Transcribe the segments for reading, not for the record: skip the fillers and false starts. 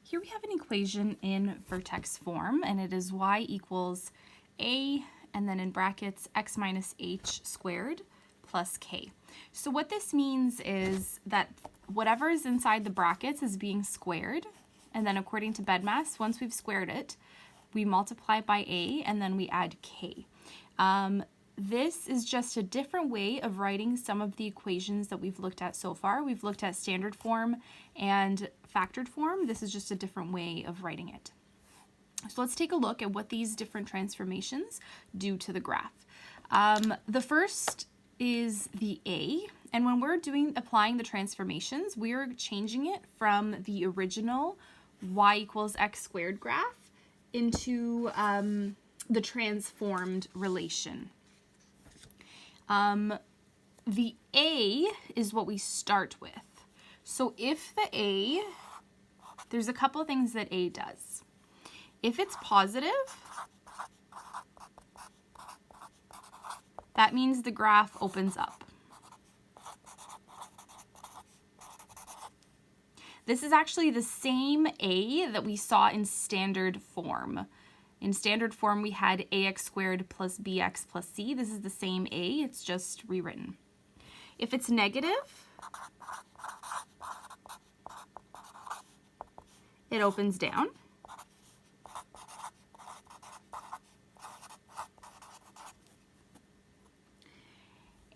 Here we have an equation in vertex form, and it is y equals a, and then in brackets, x minus h squared plus k. So what this means is that whatever is inside the brackets is being squared, and then according to BEDMAS, once we've squared it, we multiply by a, and then we add k. This is just a different way of writing some of the equations that we've looked at so far. We've looked at standard form and factored form. This is just a different way of writing it. So let's take a look at what these different transformations do to the graph. The first is the a, and when we're applying the transformations, we're changing it from the original y equals x squared graph into the transformed relation. The a is what we start with. So if the a, there's a couple of things that a does. If it's positive, that means the graph opens up. This is actually the same a that we saw in standard form. In standard form, we had ax squared plus bx plus c. This is the same a, it's just rewritten. If it's negative, it opens down.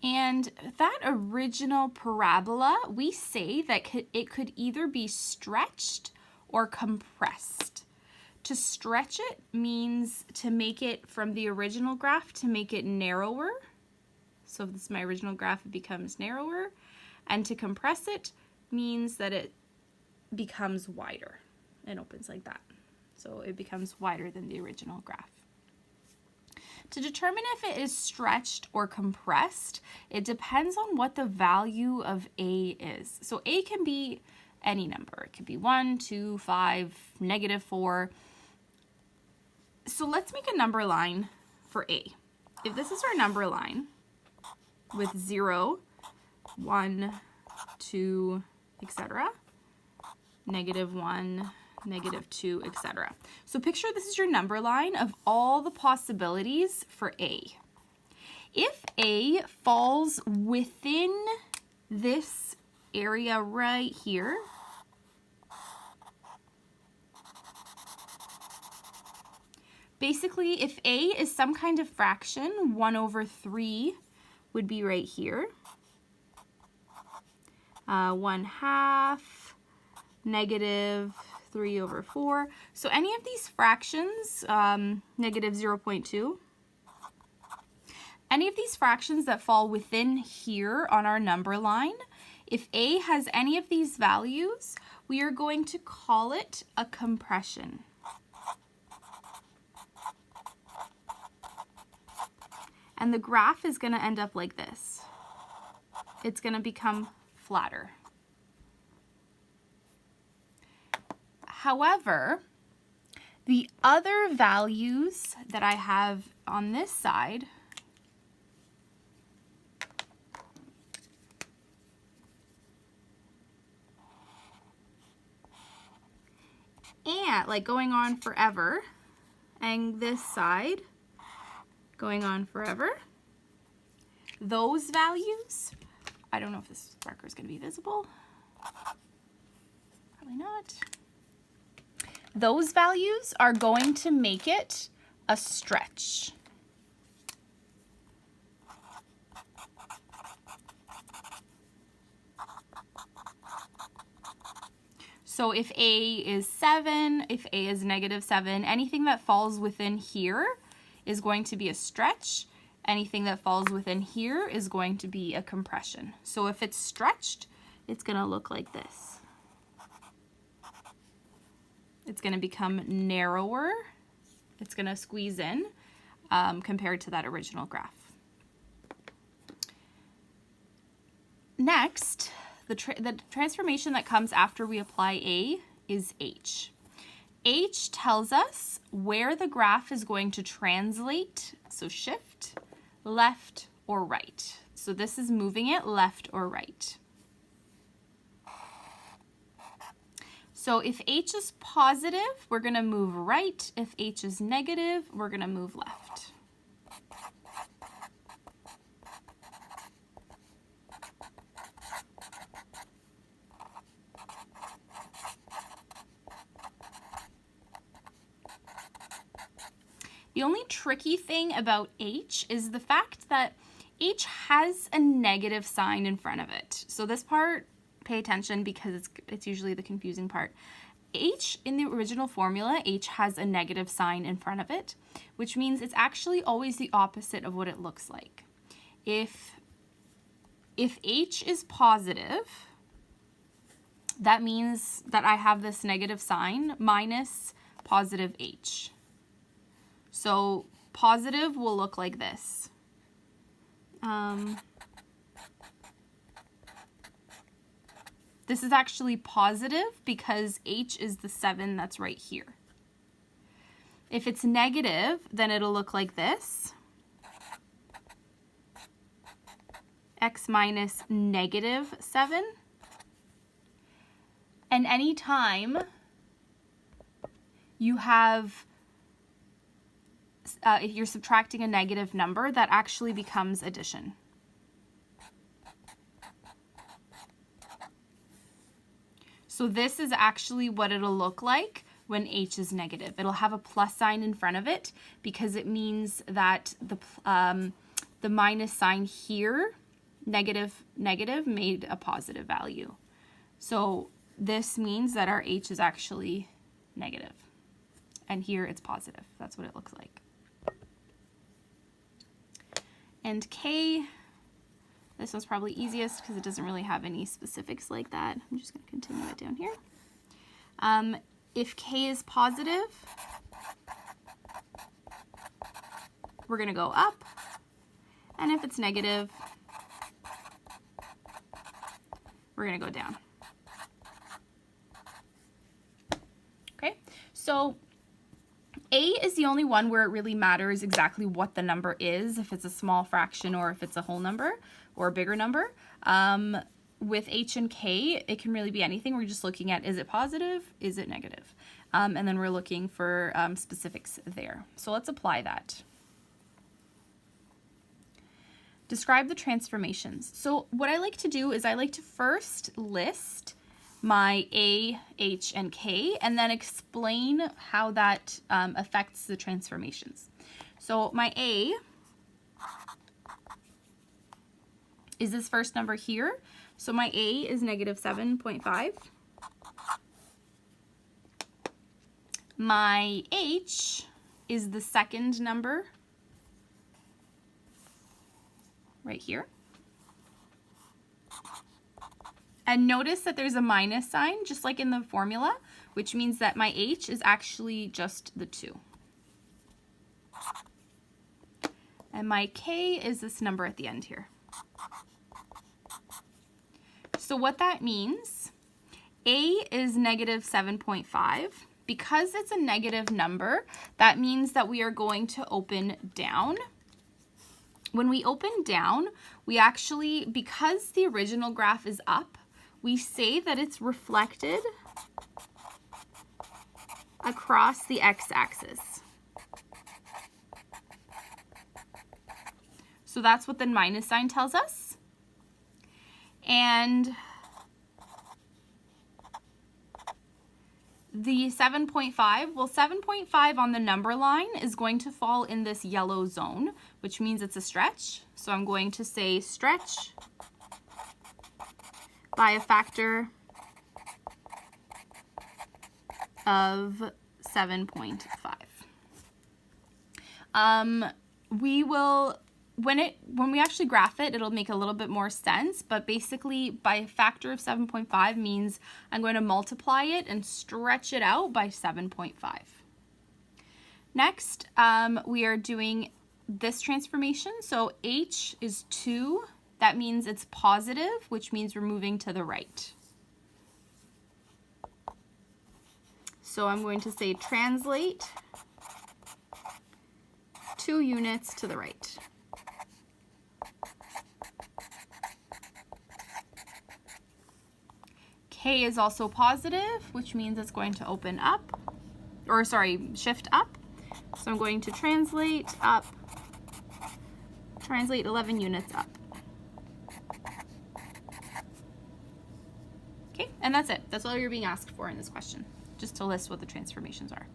And that original parabola, we say that it could either be stretched or compressed. To stretch it means to make it from the original graph to make it narrower. So if this is my original graph, it becomes narrower. And to compress it means that it becomes wider and opens like that. So it becomes wider than the original graph. To determine if it is stretched or compressed, it depends on what the value of a is. So a can be any number. It could be 1, 2, 5, -4. So let's make a number line for a. If this is our number line with 0, 1, 2, etc., -1, -2, etc. So picture this is your number line of all the possibilities for a. If a falls within this area right here, basically, if a is some kind of fraction, 1/3 would be right here. 1/2, -3/4. So any of these fractions, -0.2, any of these fractions that fall within here on our number line, if a has any of these values, we are going to call it a compression. And the graph is going to end up like this. It's going to become flatter. However, the other values that I have on this side and like going on forever, and this side going on forever, those values, I don't know if this marker is going to be visible. Probably not. Those values are going to make it a stretch. So if a is 7, if a is -7, anything that falls within here is going to be a stretch. Anything that falls within here is going to be a compression. So if it's stretched, it's going to look like this. It's going to become narrower. It's going to squeeze in compared to that original graph. Next, the transformation that comes after we apply a is h. H tells us where the graph is going to translate, so shift, left or right. So this is moving it left or right. So if h is positive, we're going to move right. If h is negative, we're going to move left. The only tricky thing about h is the fact that h has a negative sign in front of it. So this part, pay attention because it's usually the confusing part. H in the original formula, h has a negative sign in front of it, which means it's actually always the opposite of what it looks like. If h is positive, that means that I have this negative sign minus positive h. So positive will look like this. This is actually positive because h is the 7 that's right here. If it's negative, then it'll look like this. X minus negative 7. And anytime you have if you're subtracting a negative number, that actually becomes addition. So this is actually what it'll look like when h is negative. It'll have a plus sign in front of it because it means that the minus sign here, negative, made a positive value. So this means that our h is actually negative. And here it's positive. That's what it looks like. And k, this one's probably easiest because it doesn't really have any specifics like that. I'm just going to continue it down here. If k is positive, we're going to go up. And if it's negative, we're going to go down. Okay, so a is the only one where it really matters exactly what the number is, if it's a small fraction or if it's a whole number or a bigger number. With h and k, it can really be anything. We're just looking at, is it positive? Is it negative? And then we're looking for specifics there. So let's apply that. Describe the transformations. So what I like to do is I like to first list my a, h, and k, and then explain how that affects the transformations. So my a is this first number here. So my a is negative 7.5. My h is the second number right here. And notice that there's a minus sign, just like in the formula, which means that my h is actually just the 2. And my k is this number at the end here. So what that means, a is negative 7.5. Because it's a negative number, that means that we are going to open down. When we open down, we actually, because the original graph is up, we say that it's reflected across the x-axis. So that's what the minus sign tells us. And the 7.5, well, 7.5 on the number line is going to fall in this yellow zone, which means it's a stretch. So I'm going to say stretch by a factor of 7.5. We will, when we actually graph it, it'll make a little bit more sense, but basically by a factor of 7.5 means I'm going to multiply it and stretch it out by 7.5. Next, we are doing this transformation. So h is 2. That means it's positive, which means we're moving to the right. So I'm going to say translate 2 units to the right. K is also positive, which means it's going to open up, or sorry, shift up. So I'm going to translate up, translate 11 units up. Okay, and that's it. That's all you're being asked for in this question, just to list what the transformations are.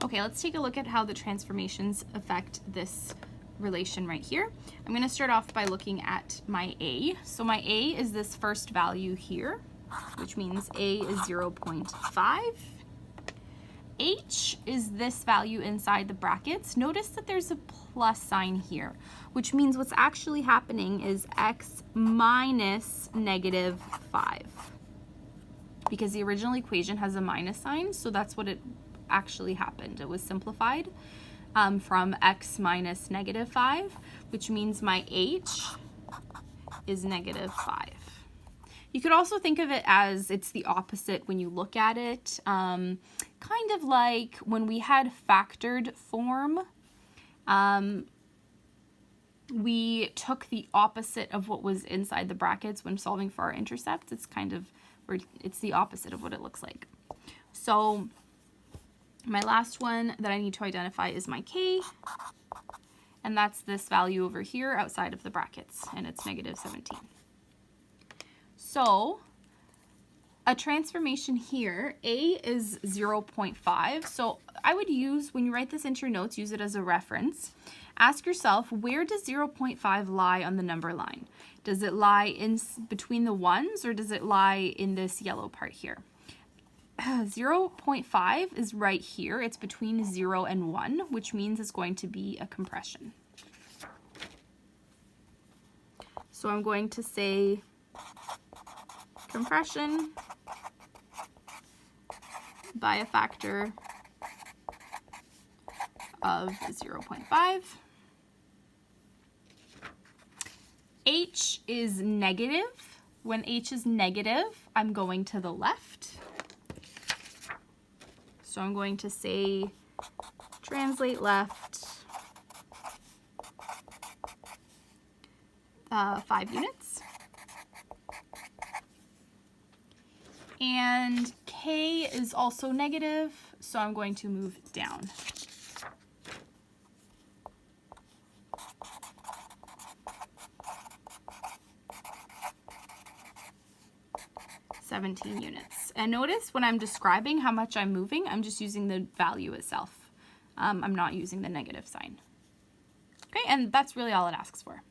Okay, let's take a look at how the transformations affect this relation right here. I'm going to start off by looking at my A. So my A is this first value here, which means A is 0.5. H is this value inside the brackets. Notice that there's a plus sign here, which means what's actually happening is x minus negative 5. Because the original equation has a minus sign, so that's what it actually happened. It was simplified from x minus negative 5, which means my H is negative 5. You could also think of it as it's the opposite when you look at it, kind of like when we had factored form, we took the opposite of what was inside the brackets when solving for our intercepts. It's kind of, it's the opposite of what it looks like. So my last one that I need to identify is my K, and that's this value over here outside of the brackets, and it's negative 17. So a transformation here, A is 0.5. So I would use, when you write this into your notes, use it as a reference. Ask yourself, where does 0.5 lie on the number line? Does it lie in between the ones, or does it lie in this yellow part here? 0.5 is right here. It's between 0 and 1, which means it's going to be a compression. So I'm going to say compression by a factor of 0.5. H is negative. When H is negative, I'm going to the left. So I'm going to say translate left 5 units. And K is also negative, so I'm going to move down. (17 units). And notice when I'm describing how much I'm moving, I'm just using the value itself. I'm not using the negative sign. Okay, and that's really all it asks for.